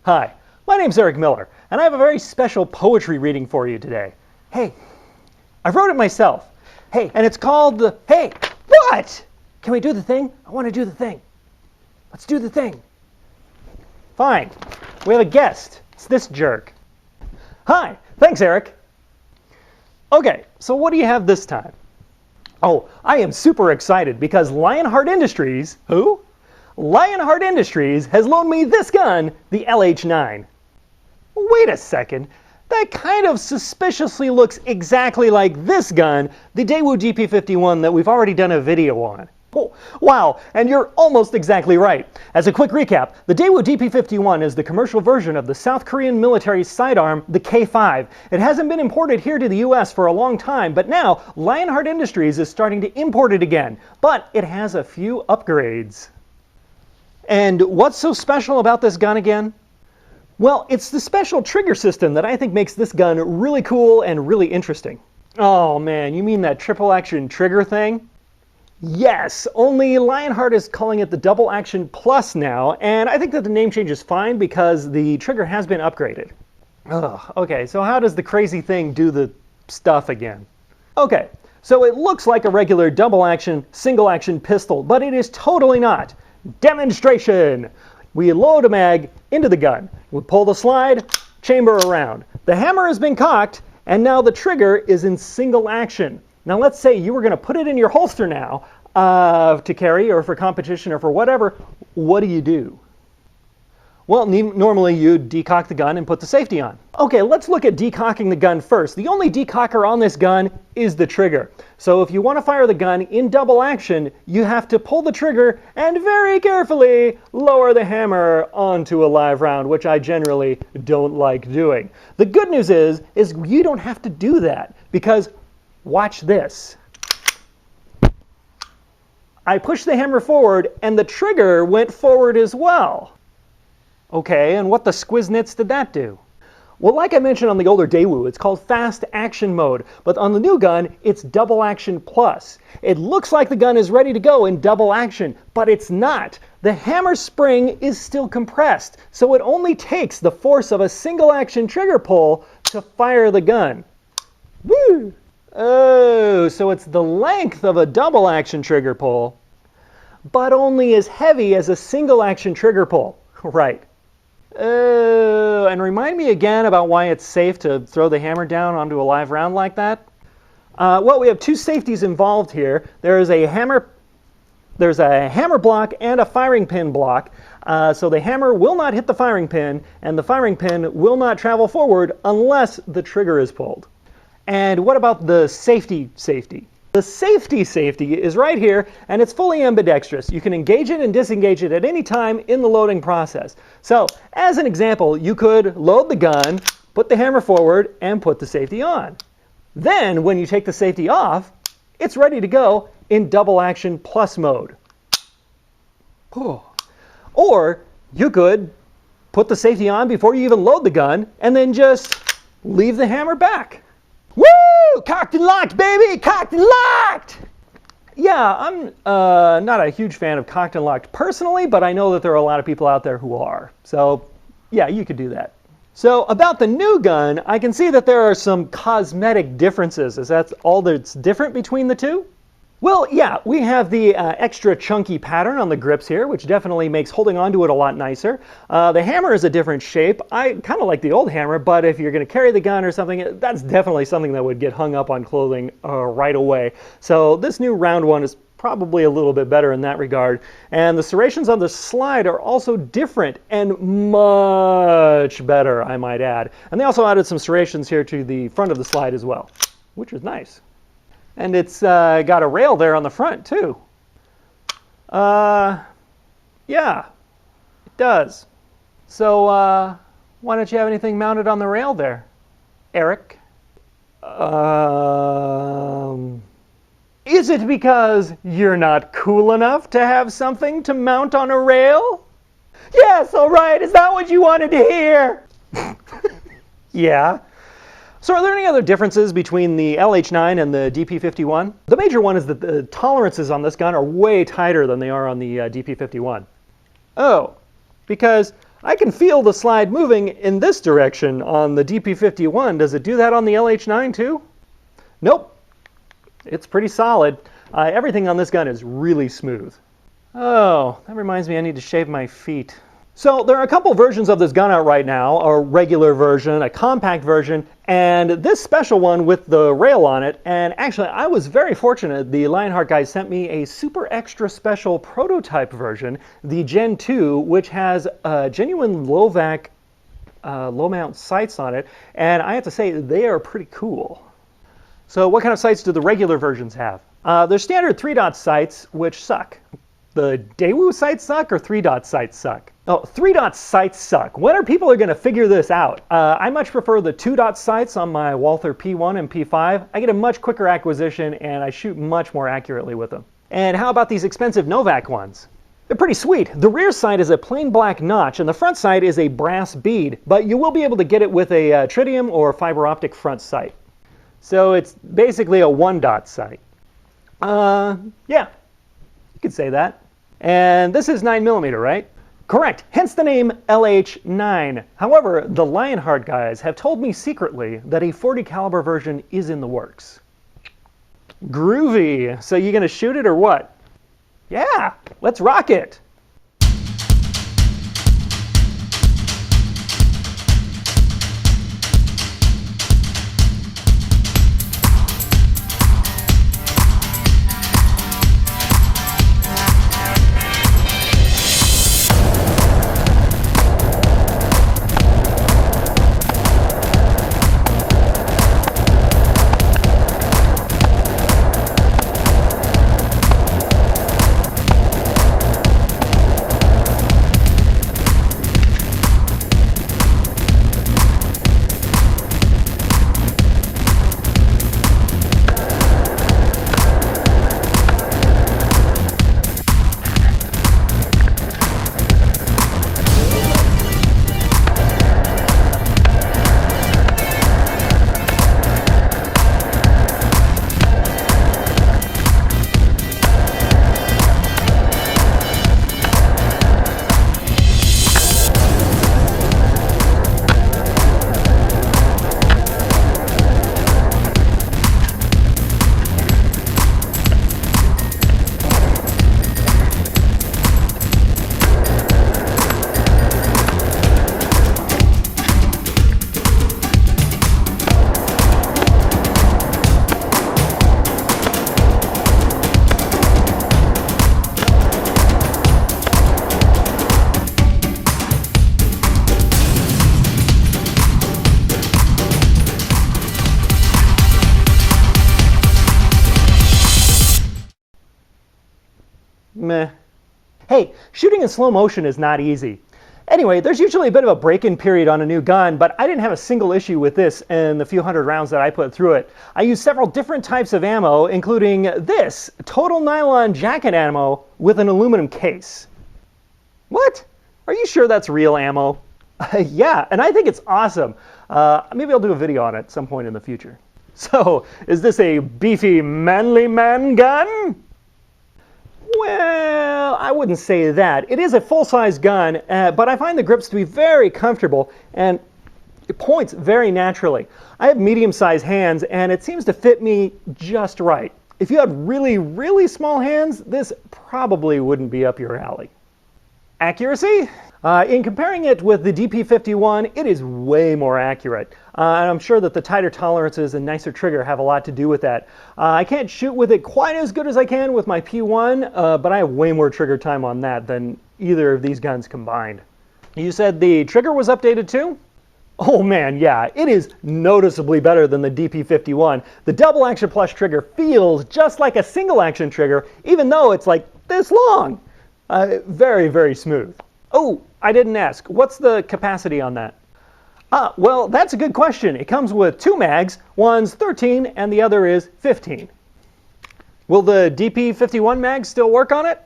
Hi, my name's Eric Miller, and I have a very special poetry reading for you today. Hey, I wrote it myself. Hey, and it's called the... Hey, what? Can we do the thing? I want to do the thing. Let's do the thing. Fine. We have a guest. It's this jerk. Hi, thanks, Eric. Okay, so what do you have this time? Oh, I am super excited because Lionheart Industries... Who? Lionheart Industries has loaned me this gun, the LH9. Wait a second, that kind of suspiciously looks exactly like this gun, the Daewoo Dp 51 that we've already done a video on. Oh, wow, and you're almost exactly right. As a quick recap, the Daewoo Dp 51 is the commercial version of the South Korean military sidearm, the K5. It hasn't been imported here to the US for a long time, but now Lionheart Industries is starting to import it again. But it has a few upgrades. And what's so special about this gun again? Well, it's the special trigger system that I think makes this gun really cool and really interesting. Oh man, you mean that triple action trigger thing? Yes, only Lionheart is calling it the Double Action Plus now, and I think that the name change is fine because the trigger has been upgraded. Ugh, okay, so how does the crazy thing do the stuff again? Okay, so it looks like a regular double action, single action pistol, but it is totally not. Demonstration! We load a mag into the gun. We pull the slide, chamber around. The hammer has been cocked, and now the trigger is in single action. Now let's say you were going to put it in your holster now to carry or for competition or for whatever. What do? Well, normally you'd decock the gun and put the safety on. Okay, let's look at decocking the gun first. The only decocker on this gun is the trigger. So if you want to fire the gun in double action, you have to pull the trigger and very carefully lower the hammer onto a live round, which I generally don't like doing. The good news is you don't have to do that because watch this. I pushed the hammer forward and the trigger went forward as well. Okay, and what the squiznits did that do? Well, like I mentioned on the older Daewoo, it's called fast action mode, but on the new gun, it's double action plus. It looks like the gun is ready to go in double action, but it's not. The hammer spring is still compressed, so it only takes the force of a single action trigger pull to fire the gun. Woo! Oh, so it's the length of a double action trigger pull, but only as heavy as a single action trigger pull. Right. Oh, and remind me again about why it's safe to throw the hammer down onto a live round like that. Well, we have two safeties involved here. There's a hammer block and a firing pin block. So the hammer will not hit the firing pin, and the firing pin will not travel forward unless the trigger is pulled. And what about the safety? The safety is right here, and it's fully ambidextrous. You can engage it and disengage it at any time in the loading process. So, as an example, you could load the gun, put the hammer forward, and put the safety on. Then, when you take the safety off, it's ready to go in double action plus mode. Or, you could put the safety on before you even load the gun, and then just leave the hammer back. Woo! Cocked and locked, baby! Cocked and locked! Yeah, I'm not a huge fan of cocked and locked personally, but I know that there are a lot of people out there who are. So, yeah, you could do that. So, about the new gun, I can see that there are some cosmetic differences. Is that all that's different between the two? Well, yeah, we have the extra chunky pattern on the grips here, which definitely makes holding onto it a lot nicer. The hammer is a different shape. I kind of like the old hammer, but if you're going to carry the gun or something, that's definitely something that would get hung up on clothing right away. So this new round one is probably a little bit better in that regard. And the serrations on the slide are also different and much better, I might add. And they also added some serrations here to the front of the slide as well, which is nice. And it's got a rail there on the front, too. Yeah, it does. So, why don't you have anything mounted on the rail there, Eric? Is it because you're not cool enough to have something to mount on a rail? Yes, all right. Is that what you wanted to hear? Yeah. So are there any other differences between the LH9 and the Dp51? The major one is that the tolerances on this gun are way tighter than they are on the Dp51. Oh, because I can feel the slide moving in this direction on the DP51. Does it do that on the LH9 too? Nope. It's pretty solid. Everything on this gun is really smooth. Oh, that reminds me I need to shave my feet. So there are a couple versions of this gun out right now, a regular version, a compact version, and this special one with the rail on it. And actually, I was very fortunate. The Lionheart guys sent me a super extra special prototype version, the Gen 2, which has genuine low-vac, low-mount sights on it. And I have to say, they are pretty cool. So what kind of sights do the regular versions have? They're standard 3-dot sights, which suck. The Daewoo sights suck or 3-dot sights suck? Oh, 3-dot sights suck. When are people going to figure this out? I much prefer the 2-dot sights on my Walther P1 and P5. I get a much quicker acquisition and I shoot much more accurately with them. And how about these expensive Novak ones? They're pretty sweet. The rear sight is a plain black notch and the front sight is a brass bead, but you will be able to get it with a tritium or fiber optic front sight. So it's basically a 1-dot sight. Yeah, you could say that. And this is 9mm, right? Correct, hence the name LH9. However, the Lionheart guys have told me secretly that a 40 caliber version is in the works. Groovy. So you gonna shoot it or what? Yeah, let's rock it. Meh. Hey, shooting in slow motion is not easy. Anyway, there's usually a bit of a break-in period on a new gun, but I didn't have a single issue with this in the few hundred rounds that I put through it. I used several different types of ammo, including this total nylon jacket ammo with an aluminum case. What? Are you sure that's real ammo? Yeah, and I think it's awesome. Maybe I'll do a video on it at some point in the future. So, is this a beefy, manly man gun? Well, I wouldn't say that. It is a full-size gun, but I find the grips to be very comfortable and it points very naturally. I have medium-sized hands and it seems to fit me just right. If you had really, really small hands, this probably wouldn't be up your alley. Accuracy? In comparing it with the DP51, it is way more accurate. And I'm sure that the tighter tolerances and nicer trigger have a lot to do with that. I can't shoot with it quite as good as I can with my P1, but I have way more trigger time on that than either of these guns combined. You said the trigger was updated too? Oh man, yeah, it is noticeably better than the DP51. The double action plus trigger feels just like a single action trigger, even though it's like this long. Very, very smooth. Oh, I didn't ask. What's the capacity on that? Well, that's a good question. It comes with two mags. One's 13 and the other is 15. Will the DP51 mags still work on it?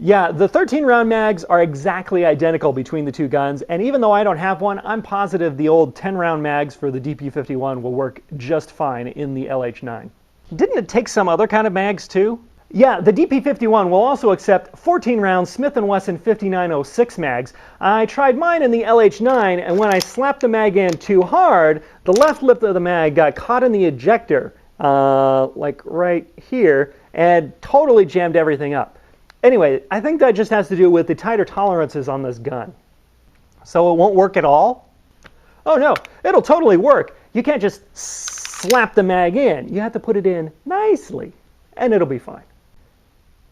Yeah, the 13-round mags are exactly identical between the two guns, and even though I don't have one, I'm positive the old 10-round mags for the DP51 will work just fine in the LH9. Didn't it take some other kind of mags too? Yeah, the DP51 will also accept 14-round Smith & Wesson 5906 mags. I tried mine in the LH9, and when I slapped the mag in too hard, the left lip of the mag got caught in the ejector, like right here, and totally jammed everything up. Anyway, I think that just has to do with the tighter tolerances on this gun. So it won't work at all? Oh no, it'll totally work. You can't just slap the mag in. You have to put it in nicely, and it'll be fine.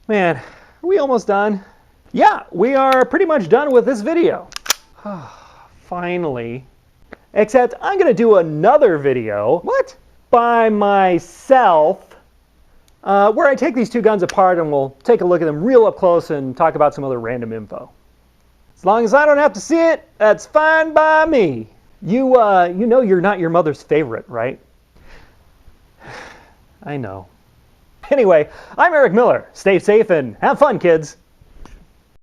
Man, are we almost done? Yeah, we are pretty much done with this video. Finally. Except I'm going to do another video. What? By myself. Where I take these two guns apart and we'll take a look at them real up close and talk about some other random info. As long as I don't have to see it, that's fine by me. You know you're not your mother's favorite, right? I know. Anyway, I'm Eric Miller. Stay safe and have fun, kids.